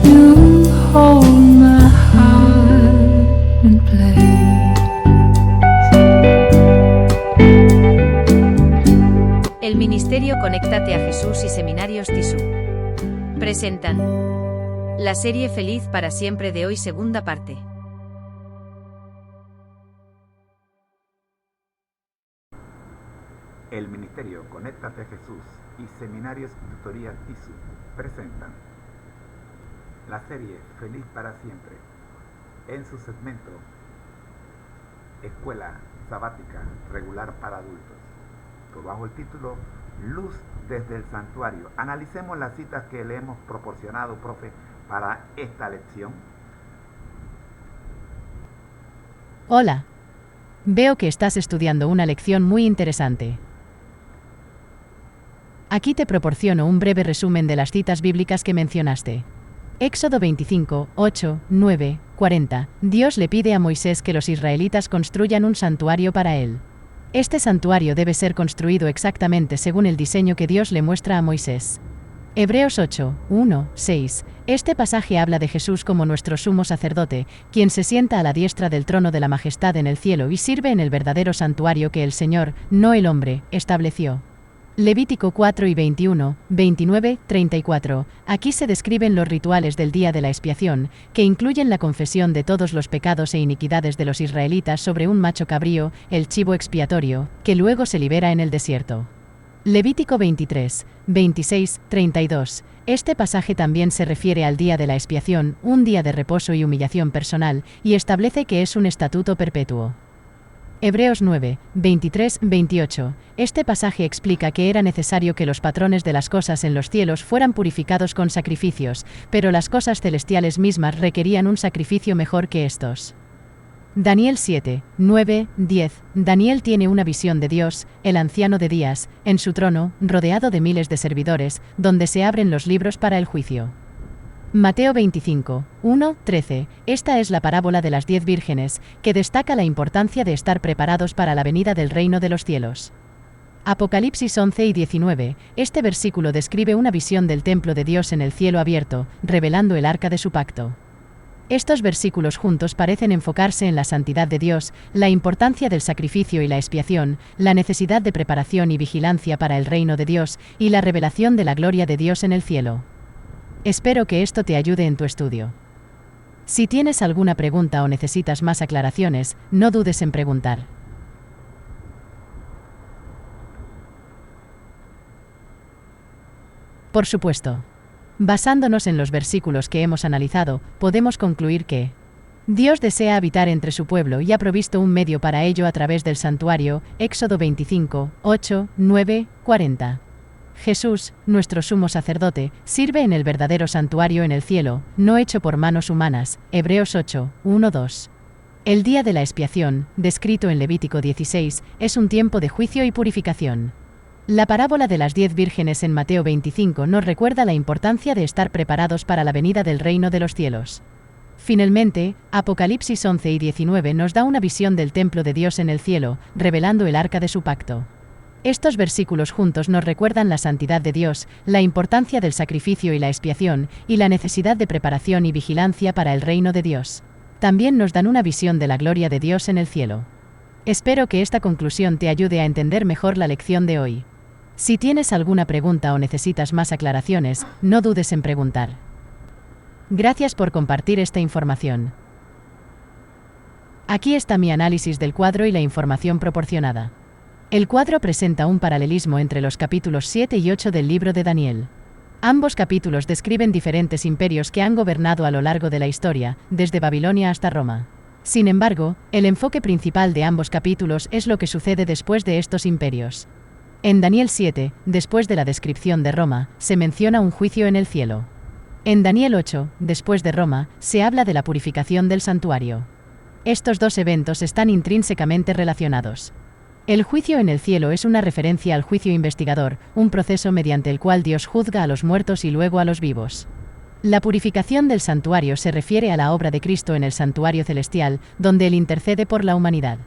You hold my heart in place. El Ministerio Conéctate a Jesús y Seminarios Tisú presentan la serie Feliz para siempre de hoy, segunda parte. El Ministerio Conéctate a Jesús y Seminarios Tutoría Tisú presentan la serie Feliz para siempre en su segmento Escuela Sabática Regular para Adultos, bajo el título Luz desde el Santuario. Analicemos las citas que le hemos proporcionado, profe, para esta lección. Hola. Veo que estás estudiando una lección muy interesante. Aquí te proporciono un breve resumen de las citas bíblicas que mencionaste. Éxodo 25, 8, 9, 40. Dios le pide a Moisés que los israelitas construyan un santuario para él. Este santuario debe ser construido exactamente según el diseño que Dios le muestra a Moisés. Hebreos 8, 1, 6. Este pasaje habla de Jesús como nuestro sumo sacerdote, quien se sienta a la diestra del trono de la majestad en el cielo y sirve en el verdadero santuario que el Señor, no el hombre, estableció. Levítico 4 y 21, 29, 34. Aquí se describen los rituales del día de la expiación, que incluyen la confesión de todos los pecados e iniquidades de los israelitas sobre un macho cabrío, el chivo expiatorio, que luego se libera en el desierto. Levítico 23, 26, 32. Este pasaje también se refiere al día de la expiación, un día de reposo y humillación personal, y establece que es un estatuto perpetuo. Hebreos 9, 23, 28. Este pasaje explica que era necesario que los patrones de las cosas en los cielos fueran purificados con sacrificios, pero las cosas celestiales mismas requerían un sacrificio mejor que estos. Daniel 7, 9, 10. Daniel tiene una visión de Dios, el anciano de días, en su trono, rodeado de miles de servidores, donde se abren los libros para el juicio. Mateo 25, 1, 13. Esta es la parábola de las 10 vírgenes, que destaca la importancia de estar preparados para la venida del reino de los cielos. Apocalipsis 11 y 19. Este versículo describe una visión del templo de Dios en el cielo abierto, revelando el arca de su pacto. Estos versículos juntos parecen enfocarse en la santidad de Dios, la importancia del sacrificio y la expiación, la necesidad de preparación y vigilancia para el reino de Dios, y la revelación de la gloria de Dios en el cielo. Espero que esto te ayude en tu estudio. Si tienes alguna pregunta o necesitas más aclaraciones, no dudes en preguntar. Por supuesto. Basándonos en los versículos que hemos analizado, podemos concluir que Dios desea habitar entre su pueblo y ha provisto un medio para ello a través del santuario, Éxodo 25, 8, 9, 40. Jesús, nuestro sumo sacerdote, sirve en el verdadero santuario en el cielo, no hecho por manos humanas, Hebreos 8, 1, 2. El día de la expiación, descrito en Levítico 16, es un tiempo de juicio y purificación. La parábola de las 10 vírgenes en Mateo 25 nos recuerda la importancia de estar preparados para la venida del reino de los cielos. Finalmente, Apocalipsis 11 y 19 nos da una visión del templo de Dios en el cielo, revelando el arca de su pacto. Estos versículos juntos nos recuerdan la santidad de Dios, la importancia del sacrificio y la expiación, y la necesidad de preparación y vigilancia para el reino de Dios. También nos dan una visión de la gloria de Dios en el cielo. Espero que esta conclusión te ayude a entender mejor la lección de hoy. Si tienes alguna pregunta o necesitas más aclaraciones, no dudes en preguntar. Gracias por compartir esta información. Aquí está mi análisis del cuadro y la información proporcionada. El cuadro presenta un paralelismo entre los capítulos 7 y 8 del libro de Daniel. Ambos capítulos describen diferentes imperios que han gobernado a lo largo de la historia, desde Babilonia hasta Roma. Sin embargo, el enfoque principal de ambos capítulos es lo que sucede después de estos imperios. En Daniel 7, después de la descripción de Roma, se menciona un juicio en el cielo. En Daniel 8, después de Roma, se habla de la purificación del santuario. Estos dos eventos están intrínsecamente relacionados. El juicio en el cielo es una referencia al juicio investigador, un proceso mediante el cual Dios juzga a los muertos y luego a los vivos. La purificación del santuario se refiere a la obra de Cristo en el santuario celestial, donde Él intercede por la humanidad.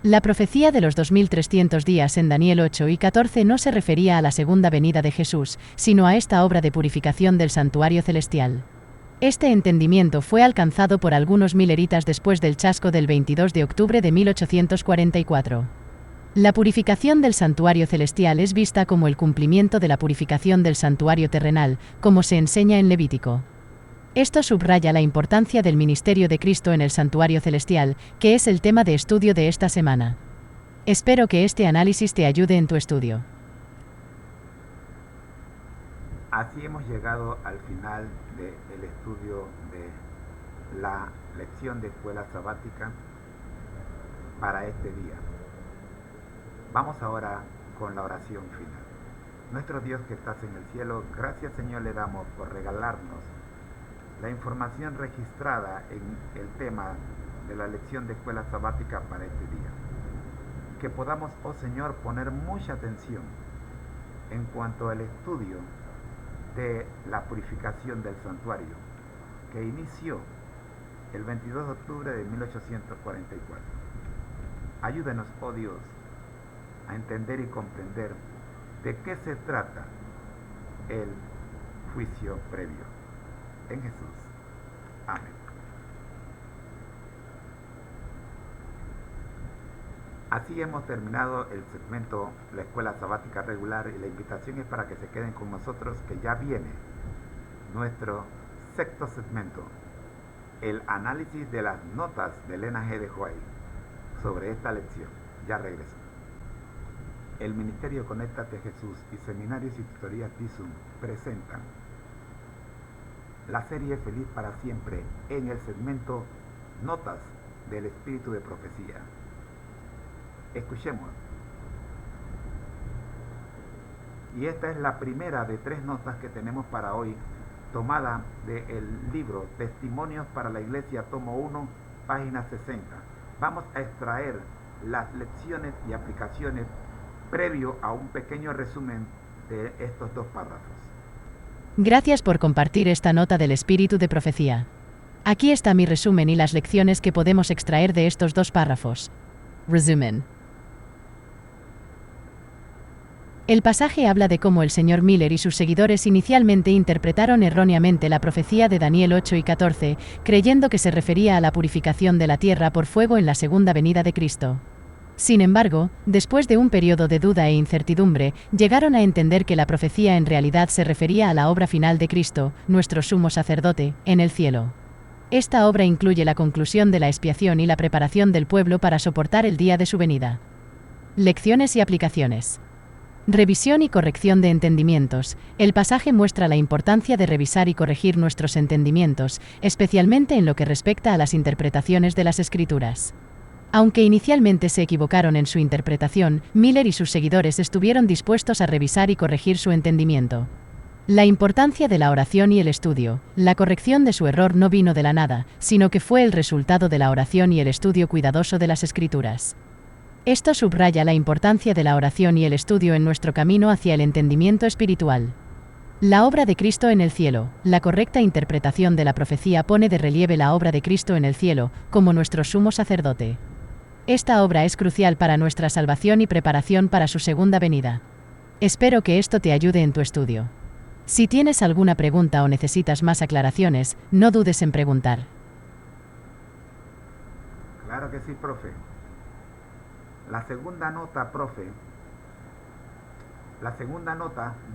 La profecía de los 2300 días en Daniel 8 y 14 no se refería a la segunda venida de Jesús, sino a esta obra de purificación del santuario celestial. Este entendimiento fue alcanzado por algunos milleritas después del chasco del 22 de octubre de 1844. La purificación del santuario celestial es vista como el cumplimiento de la purificación del santuario terrenal, como se enseña en Levítico. Esto subraya la importancia del ministerio de Cristo en el santuario celestial, que es el tema de estudio de esta semana. Espero que este análisis te ayude en tu estudio. Así hemos llegado al final del estudio de la lección de escuela sabática para este día. Vamos ahora con la oración final. Nuestro Dios que estás en el cielo, gracias Señor le damos por regalarnos la información registrada en el tema de la lección de escuela sabática para este día. Que podamos, oh Señor, poner mucha atención en cuanto al estudio de la purificación del santuario, que inició el 22 de octubre de 1844. Ayúdenos, oh Dios, a entender y comprender de qué se trata el juicio previo. En Jesús. Amén. Así hemos terminado el segmento La Escuela Sabática Regular y la invitación es para que se queden con nosotros, que ya viene nuestro sexto segmento, el análisis de las notas de Elena G. de White sobre esta lección. Ya regreso. El Ministerio Conéctate a Jesús y Seminarios y Tutorías TISUM presentan la serie Feliz para Siempre en el segmento Notas del Espíritu de Profecía. Escuchemos. Y esta es la primera de 3 notas que tenemos para hoy, tomada del libro Testimonios para la Iglesia, tomo 1, página 60. Vamos a extraer las lecciones y aplicaciones previo a un pequeño resumen de estos 2 párrafos. Gracias por compartir esta nota del espíritu de profecía. Aquí está mi resumen y las lecciones que podemos extraer de estos 2 párrafos. Resumen. El pasaje habla de cómo el señor Miller y sus seguidores inicialmente interpretaron erróneamente la profecía de Daniel 8 y 14, creyendo que se refería a la purificación de la tierra por fuego en la segunda venida de Cristo. Sin embargo, después de un periodo de duda e incertidumbre, llegaron a entender que la profecía en realidad se refería a la obra final de Cristo, nuestro sumo sacerdote, en el cielo. Esta obra incluye la conclusión de la expiación y la preparación del pueblo para soportar el día de su venida. Lecciones y aplicaciones. Revisión y corrección de entendimientos. El pasaje muestra la importancia de revisar y corregir nuestros entendimientos, especialmente en lo que respecta a las interpretaciones de las Escrituras. Aunque inicialmente se equivocaron en su interpretación, Miller y sus seguidores estuvieron dispuestos a revisar y corregir su entendimiento. La importancia de la oración y el estudio. La corrección de su error no vino de la nada, sino que fue el resultado de la oración y el estudio cuidadoso de las Escrituras. Esto subraya la importancia de la oración y el estudio en nuestro camino hacia el entendimiento espiritual. La obra de Cristo en el cielo. La correcta interpretación de la profecía pone de relieve la obra de Cristo en el cielo, como nuestro sumo sacerdote. Esta obra es crucial para nuestra salvación y preparación para su segunda venida. Espero que esto te ayude en tu estudio. Si tienes alguna pregunta o necesitas más aclaraciones, no dudes en preguntar. Claro que sí, profe. La segunda nota, profe,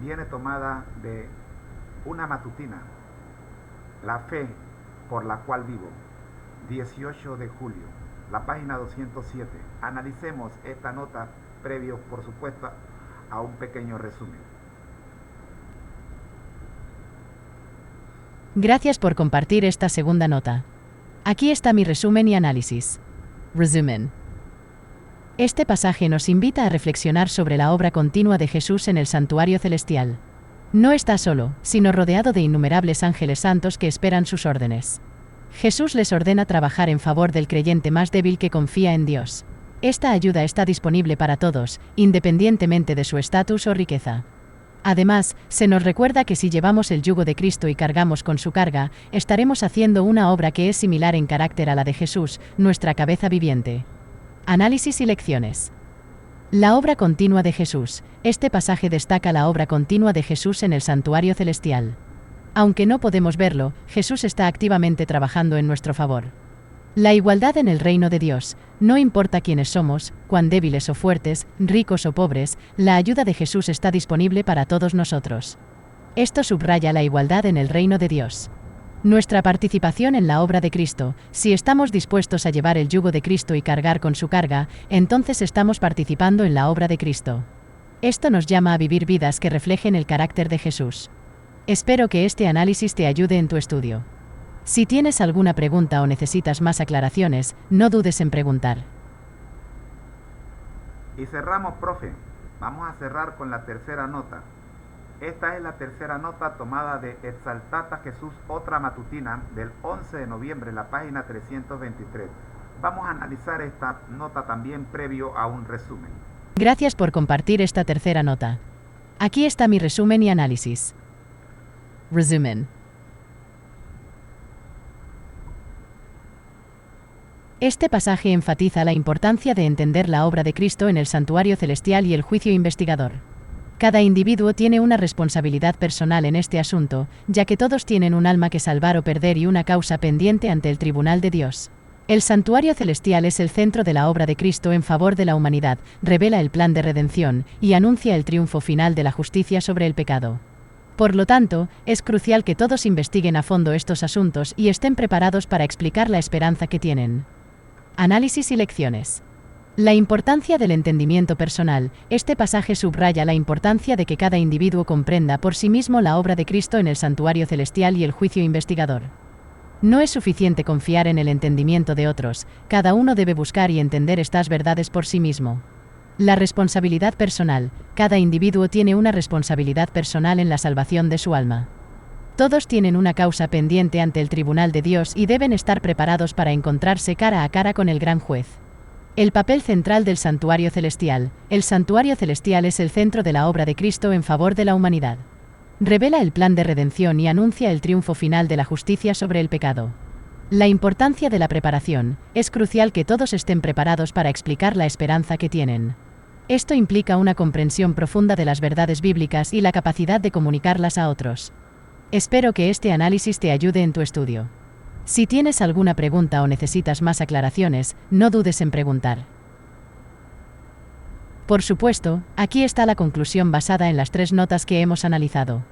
viene tomada de una matutina, La fe por la cual vivo, 18 de julio. La página 207. Analicemos esta nota previo, por supuesto, a un pequeño resumen. Gracias por compartir esta segunda nota. Aquí está mi resumen y análisis. Resumen. Este pasaje nos invita a reflexionar sobre la obra continua de Jesús en el santuario celestial. No está solo, sino rodeado de innumerables ángeles santos que esperan sus órdenes. Jesús les ordena trabajar en favor del creyente más débil que confía en Dios. Esta ayuda está disponible para todos, independientemente de su estatus o riqueza. Además, se nos recuerda que si llevamos el yugo de Cristo y cargamos con su carga, estaremos haciendo una obra que es similar en carácter a la de Jesús, nuestra cabeza viviente. Análisis y lecciones. La obra continua de Jesús. Este pasaje destaca la obra continua de Jesús en el santuario celestial. Aunque no podemos verlo, Jesús está activamente trabajando en nuestro favor. La igualdad en el reino de Dios. No importa quiénes somos, cuán débiles o fuertes, ricos o pobres, la ayuda de Jesús está disponible para todos nosotros. Esto subraya la igualdad en el reino de Dios. Nuestra participación en la obra de Cristo. Si estamos dispuestos a llevar el yugo de Cristo y cargar con su carga, entonces estamos participando en la obra de Cristo. Esto nos llama a vivir vidas que reflejen el carácter de Jesús. Espero que este análisis te ayude en tu estudio. Si tienes alguna pregunta o necesitas más aclaraciones, no dudes en preguntar. Y cerramos, profe. Vamos a cerrar con la tercera nota. Esta es la tercera nota tomada de Exaltata Jesús, otra matutina, del 11 de noviembre, la página 323. Vamos a analizar esta nota también previo a un resumen. Gracias por compartir esta tercera nota. Aquí está mi resumen y análisis. Resumen. Este pasaje enfatiza la importancia de entender la obra de Cristo en el santuario celestial y el juicio investigador. Cada individuo tiene una responsabilidad personal en este asunto, ya que todos tienen un alma que salvar o perder y una causa pendiente ante el tribunal de Dios. El santuario celestial es el centro de la obra de Cristo en favor de la humanidad, revela el plan de redención y anuncia el triunfo final de la justicia sobre el pecado. Por lo tanto, es crucial que todos investiguen a fondo estos asuntos y estén preparados para explicar la esperanza que tienen. Análisis y lecciones. La importancia del entendimiento personal. Este pasaje subraya la importancia de que cada individuo comprenda por sí mismo la obra de Cristo en el santuario celestial y el juicio investigador. No es suficiente confiar en el entendimiento de otros, cada uno debe buscar y entender estas verdades por sí mismo. La responsabilidad personal. Cada individuo tiene una responsabilidad personal en la salvación de su alma. Todos tienen una causa pendiente ante el tribunal de Dios y deben estar preparados para encontrarse cara a cara con el gran juez. El papel central del santuario celestial. El santuario celestial es el centro de la obra de Cristo en favor de la humanidad. Revela el plan de redención y anuncia el triunfo final de la justicia sobre el pecado. La importancia de la preparación. Es crucial que todos estén preparados para explicar la esperanza que tienen. Esto implica una comprensión profunda de las verdades bíblicas y la capacidad de comunicarlas a otros. Espero que este análisis te ayude en tu estudio. Si tienes alguna pregunta o necesitas más aclaraciones, no dudes en preguntar. Por supuesto, aquí está la conclusión basada en las tres notas que hemos analizado.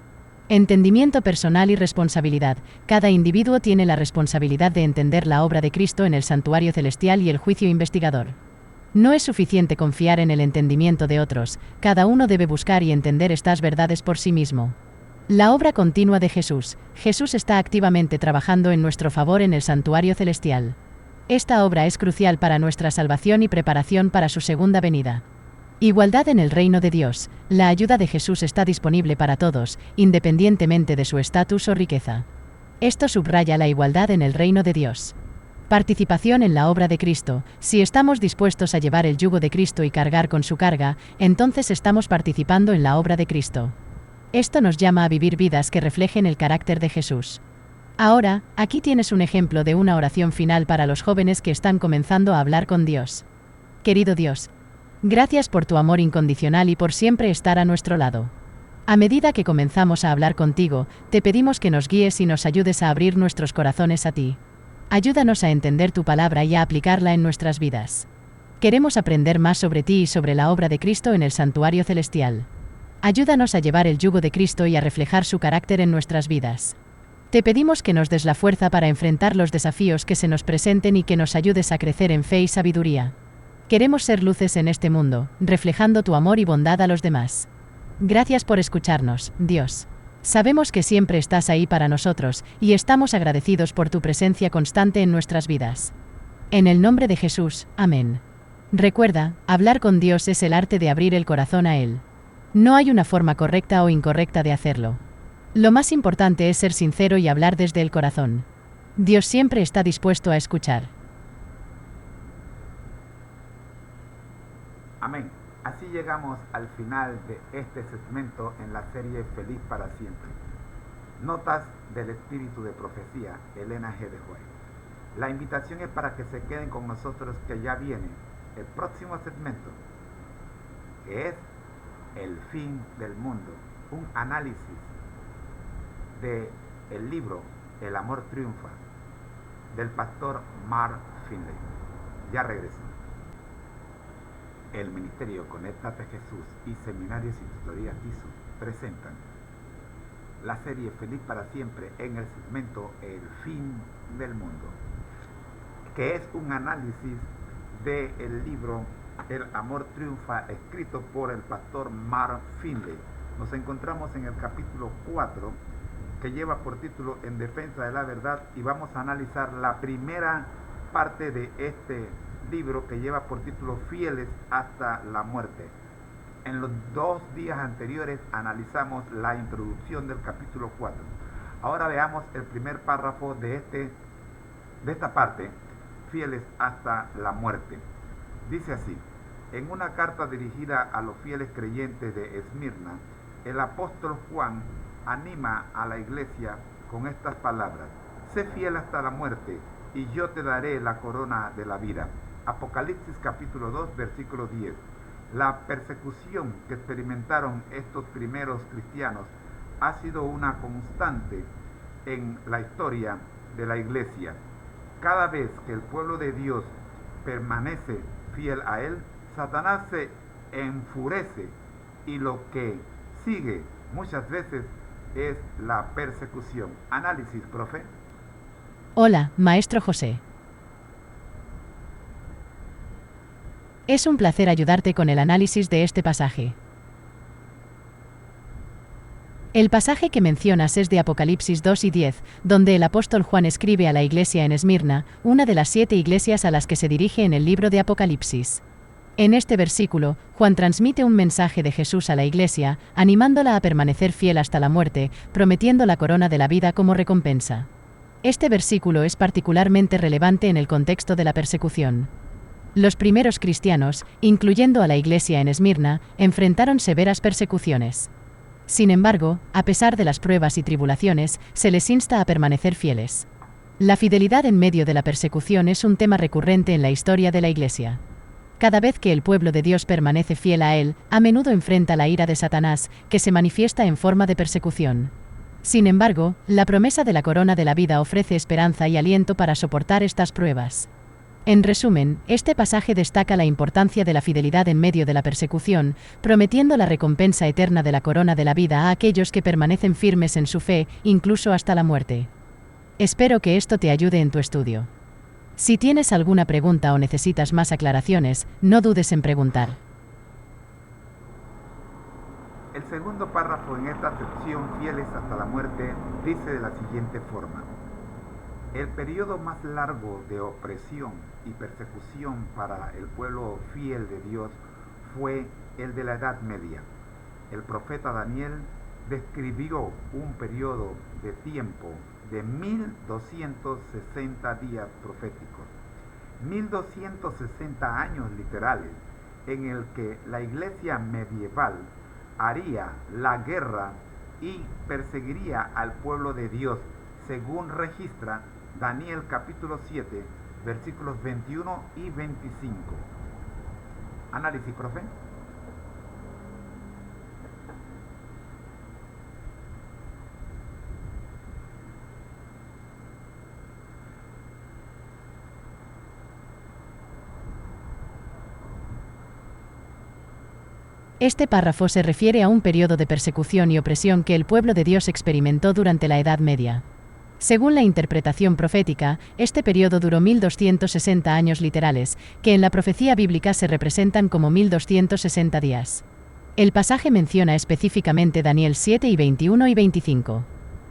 Entendimiento personal y responsabilidad. Cada individuo tiene la responsabilidad de entender la obra de Cristo en el santuario celestial y el juicio investigador. No es suficiente confiar en el entendimiento de otros, cada uno debe buscar y entender estas verdades por sí mismo. La obra continua de Jesús. Jesús está activamente trabajando en nuestro favor en el santuario celestial. Esta obra es crucial para nuestra salvación y preparación para su segunda venida. Igualdad en el reino de Dios. La ayuda de Jesús está disponible para todos, independientemente de su estatus o riqueza. Esto subraya la igualdad en el reino de Dios. Participación en la obra de Cristo. Si estamos dispuestos a llevar el yugo de Cristo y cargar con su carga, entonces estamos participando en la obra de Cristo. Esto nos llama a vivir vidas que reflejen el carácter de Jesús. Ahora, aquí tienes un ejemplo de una oración final para los jóvenes que están comenzando a hablar con Dios. Querido Dios, gracias por tu amor incondicional y por siempre estar a nuestro lado. A medida que comenzamos a hablar contigo, te pedimos que nos guíes y nos ayudes a abrir nuestros corazones a ti. Ayúdanos a entender tu palabra y a aplicarla en nuestras vidas. Queremos aprender más sobre ti y sobre la obra de Cristo en el santuario celestial. Ayúdanos a llevar el yugo de Cristo y a reflejar su carácter en nuestras vidas. Te pedimos que nos des la fuerza para enfrentar los desafíos que se nos presenten y que nos ayudes a crecer en fe y sabiduría. Queremos ser luces en este mundo, reflejando tu amor y bondad a los demás. Gracias por escucharnos, Dios. Sabemos que siempre estás ahí para nosotros, y estamos agradecidos por tu presencia constante en nuestras vidas. En el nombre de Jesús, amén. Recuerda, hablar con Dios es el arte de abrir el corazón a Él. No hay una forma correcta o incorrecta de hacerlo. Lo más importante es ser sincero y hablar desde el corazón. Dios siempre está dispuesto a escuchar. Amén. Así llegamos al final de este segmento en la serie Feliz para Siempre. Notas del Espíritu de Profecía, Elena G. de White. La invitación es para que se queden con nosotros, que ya viene el próximo segmento, que es el fin del mundo, un análisis de el libro El amor triunfa, del pastor Mark Finley. Ya regreso. El Ministerio Conéctate a Jesús y Seminarios y Tutorías TISU presentan la serie Feliz para Siempre en el segmento El Fin del Mundo, que es un análisis del libro El Amor Triunfa, escrito por el pastor Mark Finley. Nos encontramos en el capítulo 4, que lleva por título En Defensa de la Verdad, y vamos a analizar la primera parte de este libro, que lleva por título Fieles hasta la muerte. En los 2 días anteriores analizamos la introducción del capítulo 4. Ahora veamos el primer párrafo de esta parte, Fieles hasta la muerte. Dice así: en una carta dirigida a los fieles creyentes de Esmirna, el apóstol Juan anima a la iglesia con estas palabras: sé fiel hasta la muerte, y yo te daré la corona de la vida. Apocalipsis capítulo 2, versículo 10. La persecución que experimentaron estos primeros cristianos ha sido una constante en la historia de la iglesia. Cada vez que el pueblo de Dios permanece fiel a Él, Satanás se enfurece, y lo que sigue muchas veces es la persecución. Análisis, profe. Hola, maestro José. Es un placer ayudarte con el análisis de este pasaje. El pasaje que mencionas es de Apocalipsis 2 y 10, donde el apóstol Juan escribe a la iglesia en Esmirna, una de las 7 iglesias a las que se dirige en el libro de Apocalipsis. En este versículo, Juan transmite un mensaje de Jesús a la iglesia, animándola a permanecer fiel hasta la muerte, prometiendo la corona de la vida como recompensa. Este versículo es particularmente relevante en el contexto de la persecución. Los primeros cristianos, incluyendo a la iglesia en Esmirna, enfrentaron severas persecuciones. Sin embargo, a pesar de las pruebas y tribulaciones, se les insta a permanecer fieles. La fidelidad en medio de la persecución es un tema recurrente en la historia de la iglesia. Cada vez que el pueblo de Dios permanece fiel a Él, a menudo enfrenta la ira de Satanás, que se manifiesta en forma de persecución. Sin embargo, la promesa de la corona de la vida ofrece esperanza y aliento para soportar estas pruebas. En resumen, este pasaje destaca la importancia de la fidelidad en medio de la persecución, prometiendo la recompensa eterna de la corona de la vida a aquellos que permanecen firmes en su fe, incluso hasta la muerte. Espero que esto te ayude en tu estudio. Si tienes alguna pregunta o necesitas más aclaraciones, no dudes en preguntar. El segundo párrafo en esta sección, Fieles hasta la muerte, dice de la siguiente forma: el periodo más largo de opresión y persecución para el pueblo fiel de Dios fue el de la Edad Media. El profeta Daniel describió un periodo de tiempo de 1260 días proféticos, 1260 años literales, en el que la iglesia medieval haría la guerra y perseguiría al pueblo de Dios, según registra Daniel capítulo 7, versículos 21 y 25. Análisis, profe. Este párrafo se refiere a un periodo de persecución y opresión que el pueblo de Dios experimentó durante la Edad Media. Según la interpretación profética, este periodo duró 1260 años literales, que en la profecía bíblica se representan como 1260 días. El pasaje menciona específicamente Daniel 7 y 21 y 25.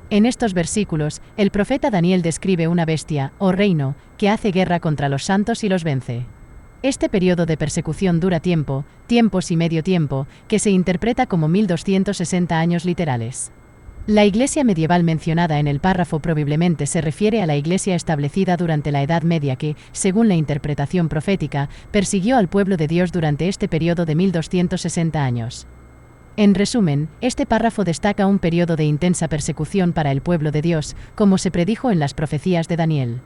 En estos versículos, el profeta Daniel describe una bestia, o reino, que hace guerra contra los santos y los vence. Este periodo de persecución dura tiempos y medio tiempo, que se interpreta como 1260 años literales. La iglesia medieval mencionada en el párrafo probablemente se refiere a la iglesia establecida durante la Edad Media que, según la interpretación profética, persiguió al pueblo de Dios durante este periodo de 1260 años. En resumen, este párrafo destaca un periodo de intensa persecución para el pueblo de Dios, como se predijo en las profecías de Daniel.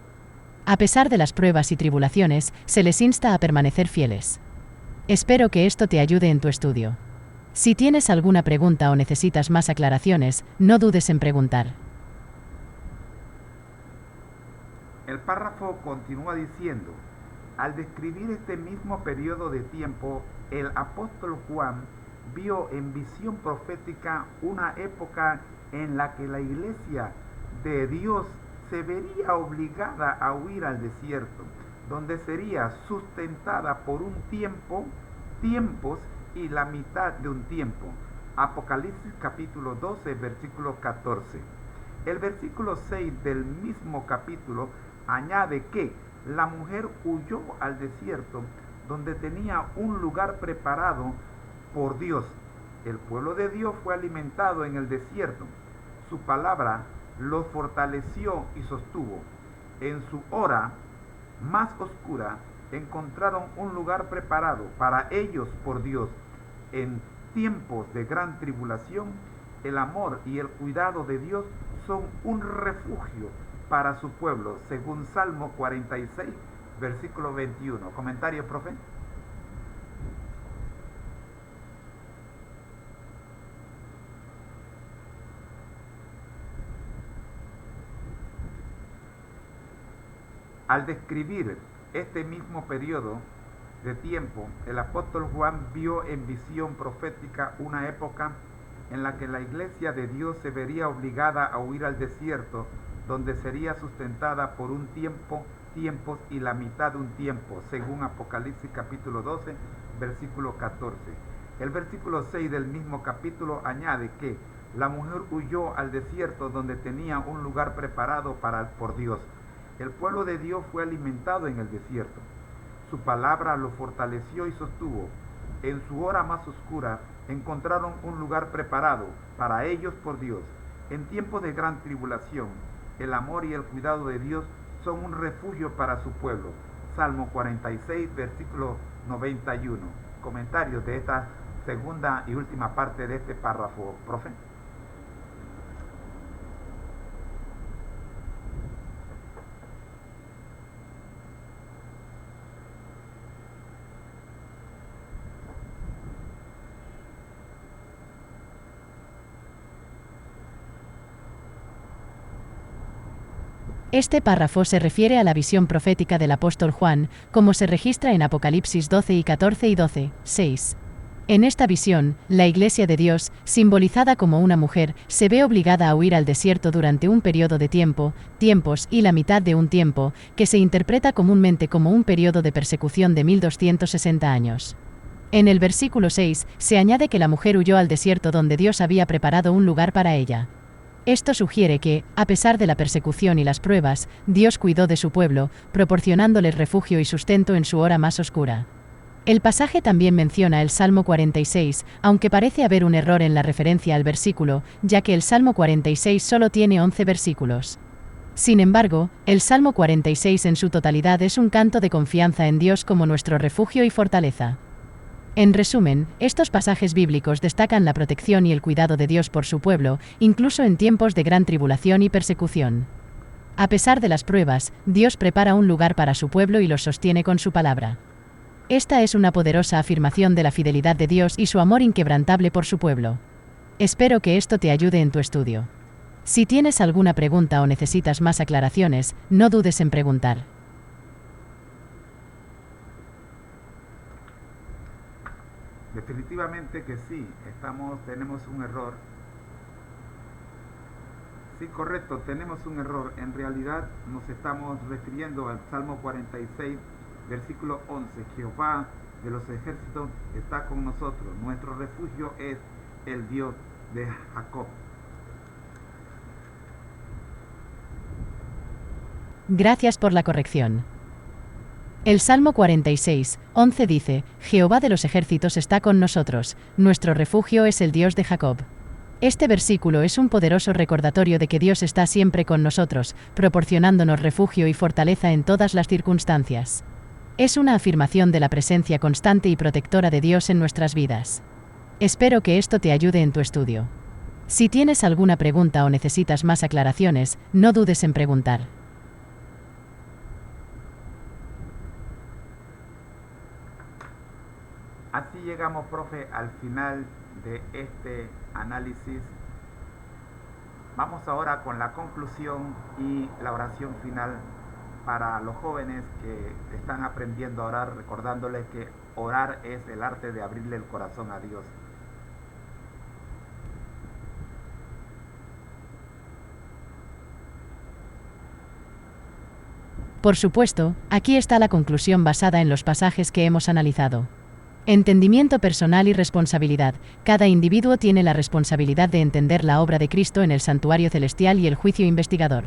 A pesar de las pruebas y tribulaciones, se les insta a permanecer fieles. Espero que esto te ayude en tu estudio. Si tienes alguna pregunta o necesitas más aclaraciones, no dudes en preguntar. El párrafo continúa diciendo, al describir este mismo periodo de tiempo, el apóstol Juan vio en visión profética una época en la que la iglesia de Dios se vería obligada a huir al desierto, donde sería sustentada por un tiempo, tiempos y la mitad de un tiempo. Apocalipsis capítulo 12, versículo 14. El versículo 6 del mismo capítulo añade que la mujer huyó al desierto donde tenía un lugar preparado por Dios. El pueblo de Dios fue alimentado en el desierto. Su palabra los fortaleció y sostuvo. En su hora más oscura encontraron un lugar preparado para ellos por Dios. En tiempos de gran tribulación, el amor y el cuidado de Dios son un refugio para su pueblo, según Salmo 46, versículo 21. ¿Comentario, profe? Al describir este mismo periodo de tiempo, el apóstol Juan vio en visión profética una época en la que la iglesia de Dios se vería obligada a huir al desierto, donde sería sustentada por un tiempo, tiempos y la mitad de un tiempo, según Apocalipsis capítulo 12, versículo 14. El versículo 6 del mismo capítulo añade que la mujer huyó al desierto donde tenía un lugar preparado por Dios. El pueblo de Dios fue alimentado en el desierto. Su palabra lo fortaleció y sostuvo. En su hora más oscura encontraron un lugar preparado para ellos por Dios. En tiempos de gran tribulación, el amor y el cuidado de Dios son un refugio para su pueblo. Salmo 46, versículo 91. Comentarios de esta segunda y última parte de este párrafo, profe. Este párrafo se refiere a la visión profética del apóstol Juan, como se registra en Apocalipsis 12 y 14 y 12, 6. En esta visión, la Iglesia de Dios, simbolizada como una mujer, se ve obligada a huir al desierto durante un periodo de tiempo, tiempos y la mitad de un tiempo, que se interpreta comúnmente como un periodo de persecución de 1260 años. En el versículo 6, se añade que la mujer huyó al desierto donde Dios había preparado un lugar para ella. Esto sugiere que, a pesar de la persecución y las pruebas, Dios cuidó de su pueblo, proporcionándoles refugio y sustento en su hora más oscura. El pasaje también menciona el Salmo 46, aunque parece haber un error en la referencia al versículo, ya que el Salmo 46 solo tiene 11 versículos. Sin embargo, el Salmo 46 en su totalidad es un canto de confianza en Dios como nuestro refugio y fortaleza. En resumen, estos pasajes bíblicos destacan la protección y el cuidado de Dios por su pueblo, incluso en tiempos de gran tribulación y persecución. A pesar de las pruebas, Dios prepara un lugar para su pueblo y los sostiene con su palabra. Esta es una poderosa afirmación de la fidelidad de Dios y su amor inquebrantable por su pueblo. Espero que esto te ayude en tu estudio. Si tienes alguna pregunta o necesitas más aclaraciones, no dudes en preguntar. Definitivamente que sí, tenemos un error. Sí, correcto, tenemos un error. En realidad nos estamos refiriendo al Salmo 46, versículo 11. Jehová de los ejércitos está con nosotros. Nuestro refugio es el Dios de Jacob. Gracias por la corrección. El Salmo 46, 11 dice, Jehová de los ejércitos está con nosotros, nuestro refugio es el Dios de Jacob. Este versículo es un poderoso recordatorio de que Dios está siempre con nosotros, proporcionándonos refugio y fortaleza en todas las circunstancias. Es una afirmación de la presencia constante y protectora de Dios en nuestras vidas. Espero que esto te ayude en tu estudio. Si tienes alguna pregunta o necesitas más aclaraciones, no dudes en preguntar. Así llegamos, profe, al final de este análisis. Vamos ahora con la conclusión y la oración final para los jóvenes que están aprendiendo a orar, recordándoles que orar es el arte de abrirle el corazón a Dios. Por supuesto, aquí está la conclusión basada en los pasajes que hemos analizado. Entendimiento personal y responsabilidad. Cada individuo tiene la responsabilidad de entender la obra de Cristo en el santuario celestial y el juicio investigador.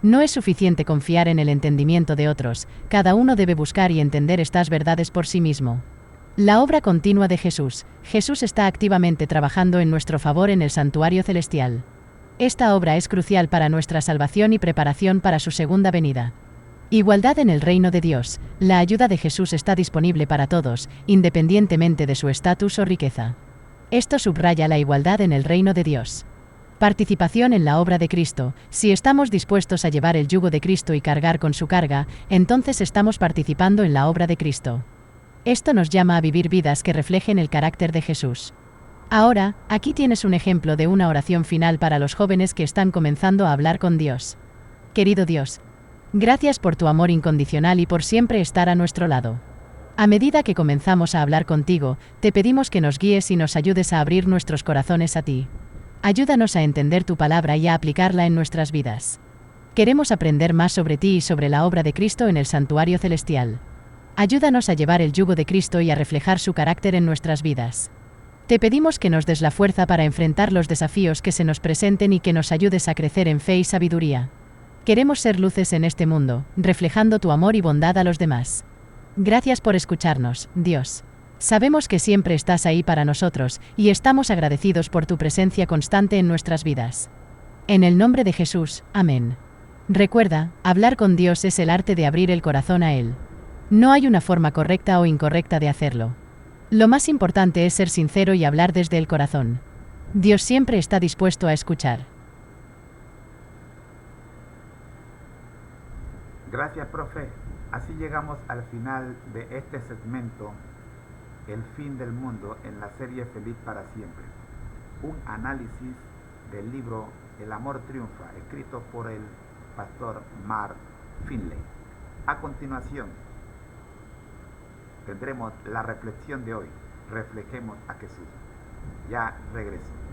No es suficiente confiar en el entendimiento de otros, cada uno debe buscar y entender estas verdades por sí mismo. La obra continua de Jesús. Jesús está activamente trabajando en nuestro favor en el santuario celestial. Esta obra es crucial para nuestra salvación y preparación para su segunda venida. Igualdad en el reino de Dios. La ayuda de Jesús está disponible para todos, independientemente de su estatus o riqueza. Esto subraya la igualdad en el reino de Dios. Participación en la obra de Cristo. Si estamos dispuestos a llevar el yugo de Cristo y cargar con su carga, entonces estamos participando en la obra de Cristo. Esto nos llama a vivir vidas que reflejen el carácter de Jesús. Ahora, aquí tienes un ejemplo de una oración final para los jóvenes que están comenzando a hablar con Dios. Querido Dios, gracias por tu amor incondicional y por siempre estar a nuestro lado. A medida que comenzamos a hablar contigo, te pedimos que nos guíes y nos ayudes a abrir nuestros corazones a ti. Ayúdanos a entender tu palabra y a aplicarla en nuestras vidas. Queremos aprender más sobre ti y sobre la obra de Cristo en el santuario celestial. Ayúdanos a llevar el yugo de Cristo y a reflejar su carácter en nuestras vidas. Te pedimos que nos des la fuerza para enfrentar los desafíos que se nos presenten y que nos ayudes a crecer en fe y sabiduría. Queremos ser luces en este mundo, reflejando tu amor y bondad a los demás. Gracias por escucharnos, Dios. Sabemos que siempre estás ahí para nosotros, y estamos agradecidos por tu presencia constante en nuestras vidas. En el nombre de Jesús, amén. Recuerda, hablar con Dios es el arte de abrir el corazón a Él. No hay una forma correcta o incorrecta de hacerlo. Lo más importante es ser sincero y hablar desde el corazón. Dios siempre está dispuesto a escuchar. Gracias, profe. Así llegamos al final de este segmento, El fin del mundo, en la serie Feliz para siempre. Un análisis del libro El amor triunfa, escrito por el pastor Mark Finley. A continuación, tendremos la reflexión de hoy. Reflejemos a Jesús. Ya regreso.